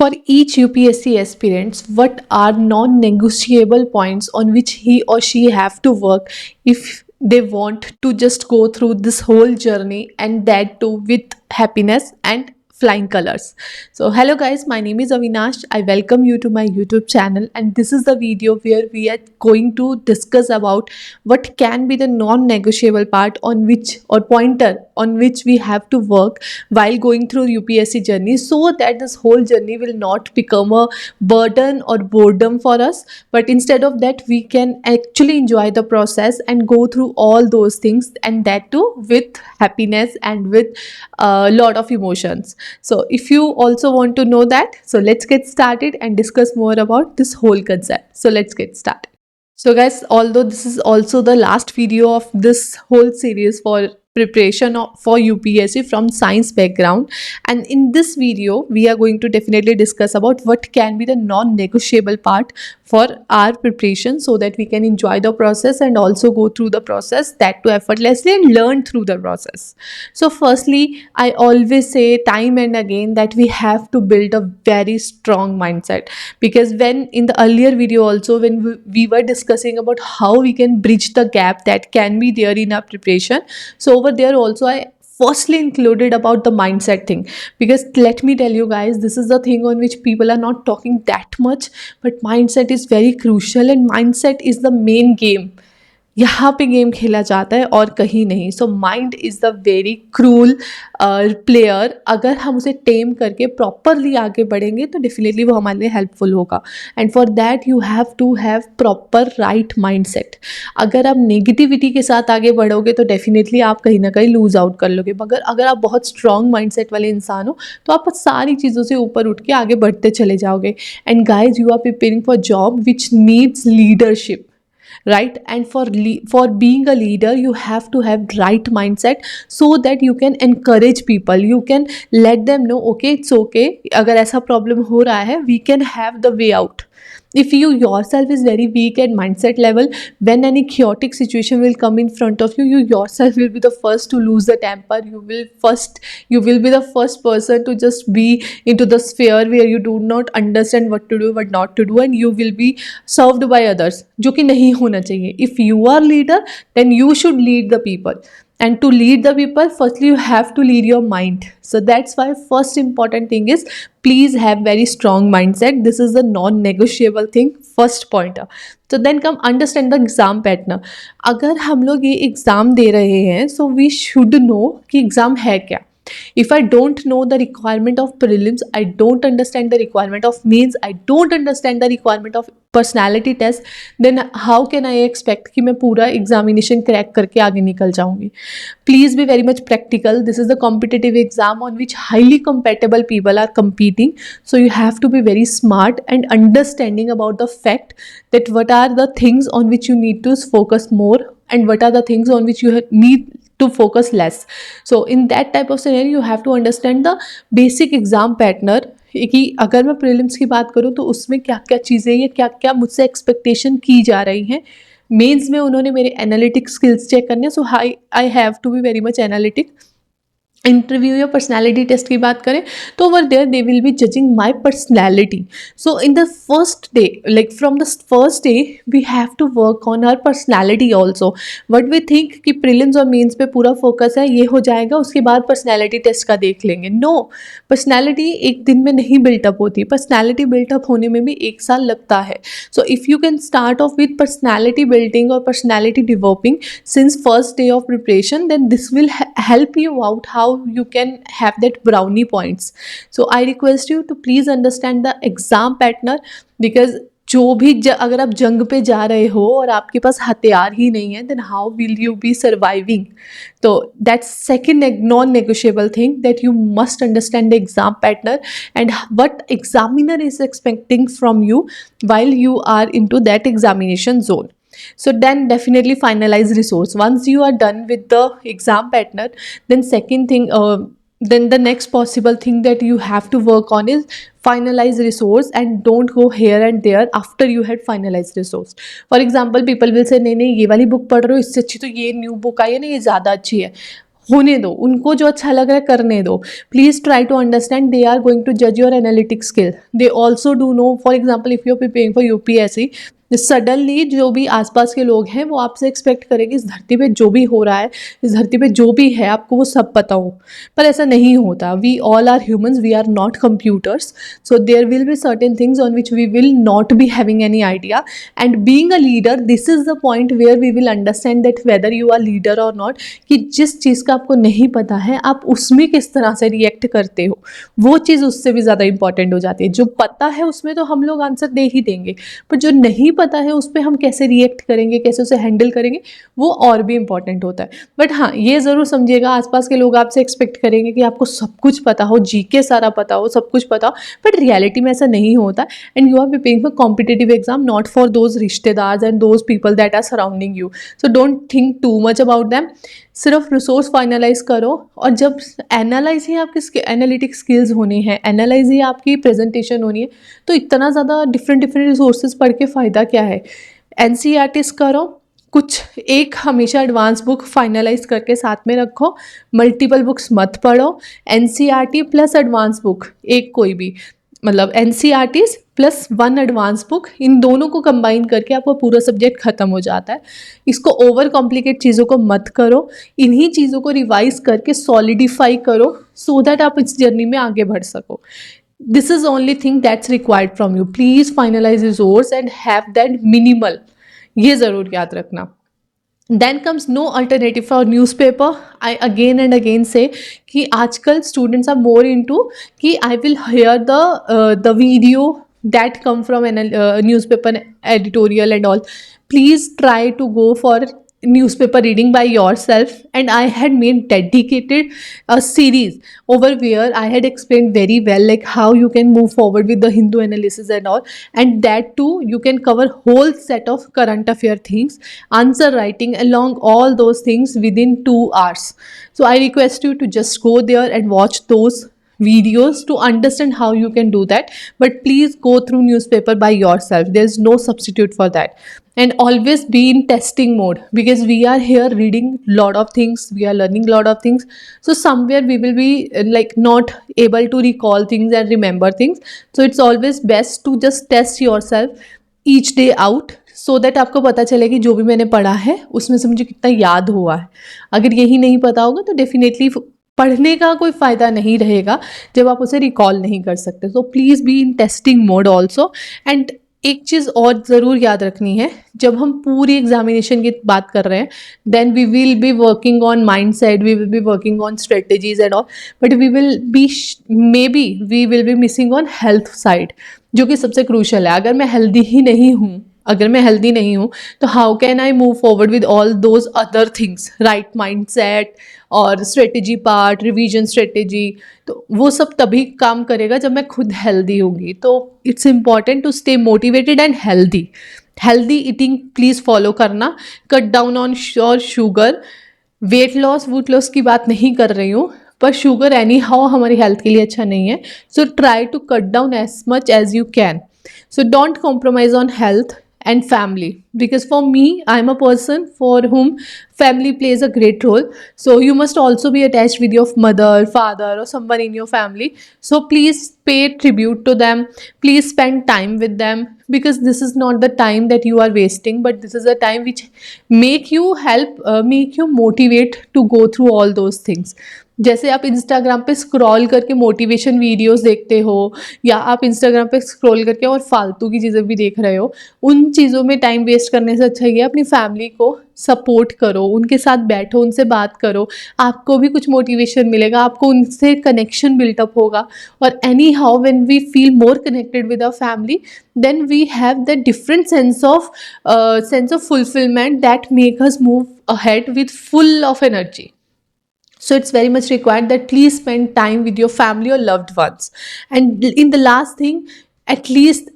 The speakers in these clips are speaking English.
For each UPSC aspirants, what are non-negotiable points on which he or she have to work if they want to just go through this whole journey, and that too with happiness and flying colors. So hello guys, my name is Avinash. I welcome you to my YouTube channel, and this is the video where we are going to discuss about what can be the non-negotiable part on which, or pointer on which we have to work while going through UPSC journey, so that this whole journey will not become a burden or boredom for us, but instead of that we can actually enjoy the process and go through all those things, and that too with happiness and with a lot of emotions. So if you also want to know that, so let's get started and discuss more about this whole concept. So let's get started. So guys, although this is also the last video of this whole series for preparation for UPSC from science background, and in this video we are going to definitely discuss about what can be the non-negotiable part for our preparation, so that we can enjoy the process and also go through the process, that too effortlessly, and learn through the process. So firstly, I always say time and again that we have to build a very strong mindset, because when in the earlier video also, when we were discussing about how we can bridge the gap that can be there in our preparation, so over there also I firstly included about the mindset thing, because let me tell you guys, this is the thing on which people are not talking that much, but mindset is very crucial, and mindset is the main game. यहाँ पे game खेला जाता है और कहीं नहीं. So mind is the very cruel player. अगर हम उसे टेम करके प्रॉपरली आगे बढ़ेंगे तो डेफिनेटली वो हमारे लिए हेल्पफुल होगा. And for that you have to have proper right mind set. अगर आप नेगेटिविटी के साथ आगे बढ़ोगे तो डेफिनेटली आप कहीं ना कहीं लूज आउट कर लोगे, मगर अगर आप बहुत स्ट्रॉन्ग माइंड सेट वाले इंसान हो तो आप सारी चीज़ों से ऊपर उठ के आगे बढ़ते चले जाओगे. And guys, you are preparing for job which needs leadership, right? And for being a leader you have to have right mindset, so that you can encourage people, you can let them know okay, it's okay, अगर ऐसा problem हो रहा है we can have the way out. If you yourself is very weak at mindset level, when any chaotic situation will come in front of you, you yourself will be the first to lose the temper. You will be the first person to just be into the sphere where you do not understand what to do, what not to do, and you will be served by others, जो कि नहीं होना चाहिए. If you are leader, then you should lead the people. And to lead the people, firstly you have to lead your mind. So that's why first important thing is, please have very strong mindset. This is the non-negotiable thing, first pointer. So then come understand the exam pattern. अगर हम लोग ये exam दे रहे हैं, so we should know कि exam है क्या. If I don't know the requirement of prelims, I don't understand the requirement of mains, I don't understand the requirement of personality test, then how can I expect कि मैं पूरा examination crack करके आगे निकल जाऊँगी. Please be very much practical. This is the competitive exam on which highly compatible people are competing. So you have to be very smart and understanding about the fact that what are the things on which you need to focus more, and what are the things on which you need to focus less. So in that type of scenario you have to understand the basic exam pattern, कि अगर मैं prelims की बात करूँ तो उसमें क्या क्या चीज़ें या क्या क्या मुझसे एक्सपेक्टेशन की जा रही हैं. मेंस में उन्होंने मेरे एनालिटिक स्किल्स चेक करने, so I have to be very much analytic. Interview या पर्सनैलिटी टेस्ट की बात करें तो over there they will be judging my personality. So in the first day, like from the first day we have to work on our personality also. What we think कि prelims और mains पे पूरा focus है, ये हो जाएगा, उसके बाद पर्सनैलिटी टेस्ट का देख लेंगे. नो, पर्सनैलिटी एक दिन में नहीं बिल्टअप होती. पर्सनैलिटी बिल्टअप होने में भी 1 साल लगता है. So if you can start off with personality building और personality developing since first day of preparation, then this will help you out how you can have that brownie points. So I request you to please understand the exam pattern, because जो भी अगर आप जंग पे जा रहे हो और आपके पास हथियार ही नहीं है, then how will you be surviving? तो that's second non-negotiable thing, that you must understand the exam pattern and what examiner is expecting from you while you are into that examination zone. So then definitely finalize resource. Once you are done with the exam pattern, then second thing, then the next possible thing that you have to work on is finalize resource, and don't go here and there after you had finalized resource. For example, people will say नहीं नहीं ये वाली book पढ़ रहे हो, इससे अच्छी तो ये न्यू बुक आई है ना, ये ज़्यादा अच्छी है. होने दो, उनको जो अच्छा लग रहा है करने दो. Please try to understand they are going to जज your analytic skill. They also do know, for example if you are preparing for UPSC, suddenly जो भी आसपास के लोग हैं वो आपसे एक्सपेक्ट करेंगे इस धरती पे जो भी हो रहा है, इस धरती पे जो भी है आपको वो सब पता हो. पर ऐसा नहीं होता. We all are humans, we are not computers. So there will be certain things on which we will not be having any idea. And being a leader, this is the point where we will understand that whether you are leader or not, कि जिस चीज़ का आपको नहीं पता है आप उसमें किस तरह से रिएक्ट करते हो, वो चीज़ उससे भी ज़्यादा इंपॉर्टेंट हो जाती है. जो पता है उसमें तो हम लोग आंसर दे ही देंगे, पर जो नहीं पता है उस पर हम कैसे रिएक्ट करेंगे, कैसे उसे हैंडल करेंगे, वो और भी इंपॉर्टेंट होता है. बट हाँ, ये ज़रूर समझिएगा, आसपास के लोग आपसे एक्सपेक्ट करेंगे कि आपको सब कुछ पता हो, जीके सारा पता हो, सब कुछ पता हो, बट रियलिटी में ऐसा नहीं होता. And you are preparing for competitive exam, not for those रिश्तेदार and those people that are surrounding you. So don't think too much about them. सिर्फ रिसोर्स फाइनलाइज करो, और जब एनालाइज ही आपकी एनालिटिक स्किल्स होनी है, एनालाइज ही आपकी प्रेजेंटेशन होनी है, तो इतना ज़्यादा डिफरेंट डिफरेंट रिसोर्सेज पढ़ के फ़ायदा क्या है. एनसीईआरटीज करो, कुछ एक हमेशा एडवांस बुक फाइनलाइज करके साथ में रखो, मल्टीपल बुक्स मत पढ़ो. एनसीईआरटी प्लस एडवांस बुक, एक कोई भी, मतलब NCERTs plus one advance book, इन दोनों को कंबाइन करके आपका पूरा सब्जेक्ट खत्म हो जाता है. इसको ओवर कॉम्प्लिकेट चीज़ों को मत करो, इन्हीं चीज़ों को रिवाइज करके सॉलिडिफाई करो, सो दैट आप इस जर्नी में आगे बढ़ सको. This is only thing that's required from you. Please finalise resource and have that minimal, ये ज़रूर याद रखना. Then comes no alternative for newspaper. I again and again say कि आजकल स्टूडेंट्स आर मोर इनटू कि I will hear the video that come from newspaper editorial and all. Please try to go for newspaper reading by yourself. And I had made dedicated a series over where I had explained very well like how you can move forward with the Hindu analysis and all. And that too, you can cover whole set of current affair things, answer writing along all those things within 2 hours. So I request you to just go there and watch those videos to understand how you can do that. But please go through newspaper by yourself. There's no substitute for that. And always be in testing mode, because we are here reading lot of things, we are learning lot of things, so somewhere we will be like not able to recall things and remember things. So it's always best to just test yourself each day out, so that आपको पता चले कि जो भी मैंने पढ़ा है उसमें से मुझे कितना याद हुआ है. अगर यही नहीं पता होगा तो डेफिनेटली पढ़ने का कोई फ़ायदा नहीं रहेगा जब आप उसे रिकॉल नहीं कर सकते. So please be in testing mode also. And एक चीज़ और ज़रूर याद रखनी है, जब हम पूरी एग्जामिनेशन की बात कर रहे हैं, then we will be working on mind set, we will be working on strategies and all, but we will be we will be missing on health side, जो कि सबसे क्रूशल है. अगर मैं हेल्दी नहीं हूँ तो how can I move forward with all those other things, right mind set और स्ट्रेटेजी पार्ट, रिवीजन स्ट्रेटेजी, तो वो सब तभी काम करेगा जब मैं खुद हेल्दी होंगी. तो it's important to stay motivated and healthy eating please follow करना. Cut down on sugar. Weight loss की बात नहीं कर रही हूँ, पर शुगर एनी हाउ हमारी हेल्थ के लिए अच्छा नहीं है. So try to cut down as much as you can. So don't compromise on health and family, because for me, I'm a person for whom family plays a great role. So you must also be attached with your mother, father, or someone in your family. So please pay tribute to them. Please spend time with them, because this is not the time that you are wasting, but this is a time which make you motivate to go through all those things. जैसे आप Instagram पे scroll करके motivation videos देखते हो, या आप Instagram पे scroll करके और फालतू की चीज़ें भी देख रहे हो, उन चीज़ों में टाइम वेस्ट करने से अच्छा ये अपनी फैमिली को सपोर्ट करो, उनके साथ बैठो, उनसे बात करो, आपको भी कुछ मोटिवेशन मिलेगा, आपको उनसे कनेक्शन बिल्टअप होगा. और anyhow when we feel more connected with our family, then we have that different sense of fulfilment that make us move ahead with full of energy. So it's very much required that please spend time with your family or loved ones. And in the last thing, at least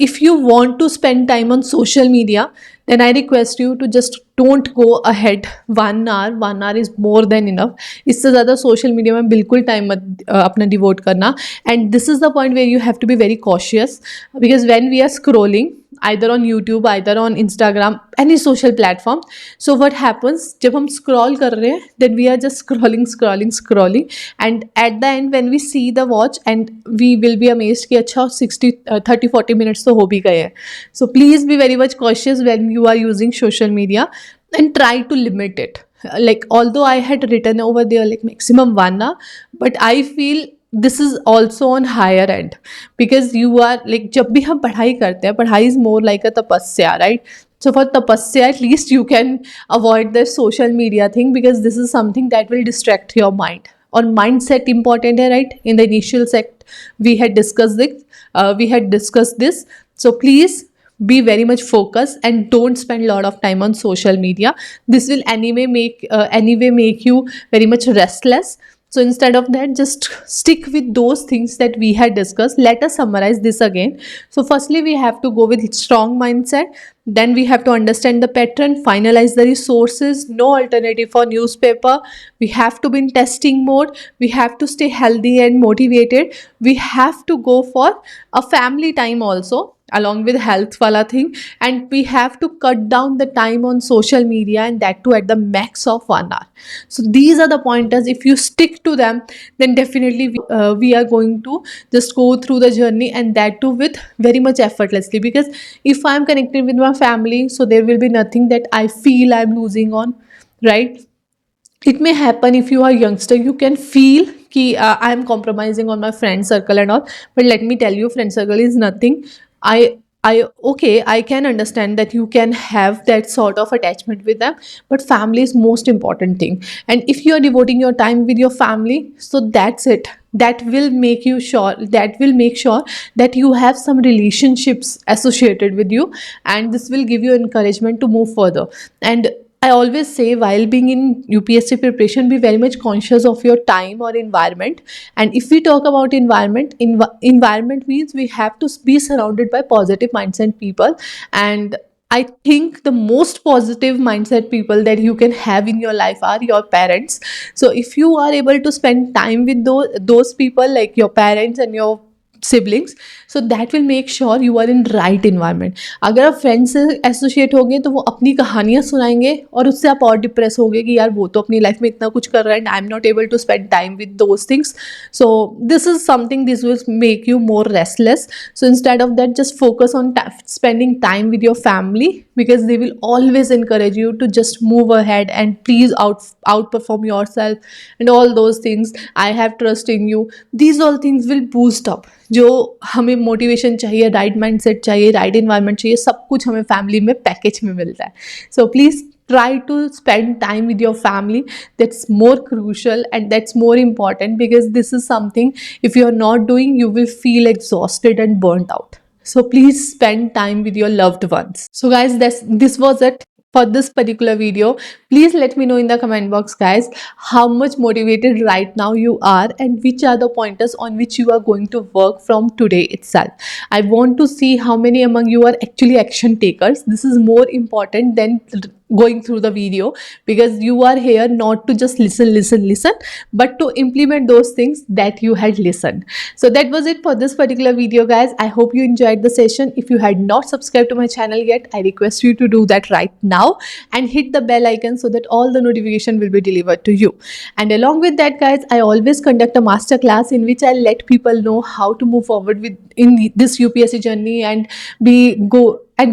if you want to spend time on social media, then I request you to just don't go ahead 1 hour. 1 hour is more than enough. इससे ज़्यादा social media में बिल्कुल time मत अपना devote करना. And this is the point where you have to be very cautious, because when we are scrolling, either on YouTube, either on Instagram, any social platform. So what happens, जब हम scroll कर रहे हैं, then we are just scrolling, and at the end when we see the watch, and we will be amazed कि अच्छा 30-40 minutes तो हो भी गए हैं. So please be very much cautious when you are using social media, and try to limit it. Like, although I had written over there like maximum 1 hour, but I feel this is also on higher end, because you are like, जब भी हम पढ़ाई करते हैं, पढ़ाई is more like a tapasya, right? So for tapasya, at least you can avoid the social media thing, because this is something that will distract your mind. Or mindset important है, right? In the initial sect we had discussed this. So please be very much focused and don't spend a lot of time on social media. This will anyway make you very much restless. So instead of that, just stick with those things that we had discussed. Let us summarize this again. So firstly, we have to go with strong mindset. Then we have to understand the pattern, finalize the resources, no alternative for newspaper. We have to be in testing mode. We have to stay healthy and motivated. We have to go for a family time also, along with health wala thing, and we have to cut down the time on social media, and that too at the max of 1 hour. So these are the pointers. If you stick to them, then definitely we are going to just go through the journey, and that too with very much effortlessly. Because if I am connected with my family, so there will be nothing that I feel I'm losing on, right? It may happen if you are youngster, you can feel कि I am compromising on my friend circle and all, but let me tell you, friend circle is nothing. I can understand that you can have that sort of attachment with them, but family is most important thing. And if you are devoting your time with your family, so that's it. That will make sure that you have some relationships associated with you, and this will give you encouragement to move further. And I always say, while being in UPSC preparation, be very much conscious of your time or environment. And if we talk about environment means we have to be surrounded by positive mindset people. And I think the most positive mindset people that you can have in your life are your parents. So if you are able to spend time with those people, like your parents and your siblings, so that will make sure you are in right environment. अगर आप friends से associate होंगे तो वो अपनी कहानियाँ सुनाएंगे, और उससे आप और डिप्रेस होगे कि यार वो तो अपनी लाइफ में इतना कुछ कर रहा है and I am not able to spend time with those things. So this is something, this will make you more restless. So instead of that, just focus on spending time with your family, because they will always encourage you to just move ahead and please outperform yourself and all those things. I have trust in you. These all things will boost up. जो हमें motivation चाहिए, right mindset चाहिए, right environment चाहिए, सब कुछ हमें family में package में मिलता है. So please try to spend time with your family. That's more crucial and that's more important, because this is something, if you're not doing, you will feel exhausted and burnt out. So please spend time with your loved ones. So guys, this was it for this particular video. Please let me know in the comment box, guys, how much motivated right now you are, and which are the pointers on which you are going to work from today itself. I want to see how many among you are actually action takers. This is more important than going through the video, because you are here not to just listen, but to implement those things that you had listened. So that was it for this particular video, guys. I hope you enjoyed the session. If you had not subscribed to my channel yet, I request you to do that right now and hit the bell icon so that all the notification will be delivered to you. And along with that, guys, I always conduct a master class in which I let people know how to move forward in this UPSC journey and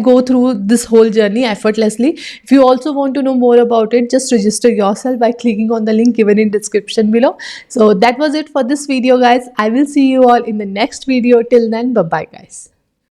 go through this whole journey effortlessly. If you also want to know more about it, just register yourself by clicking on the link given in description below. So that was it for this video, guys. I will see you all in the next video. Till then, bye bye, guys.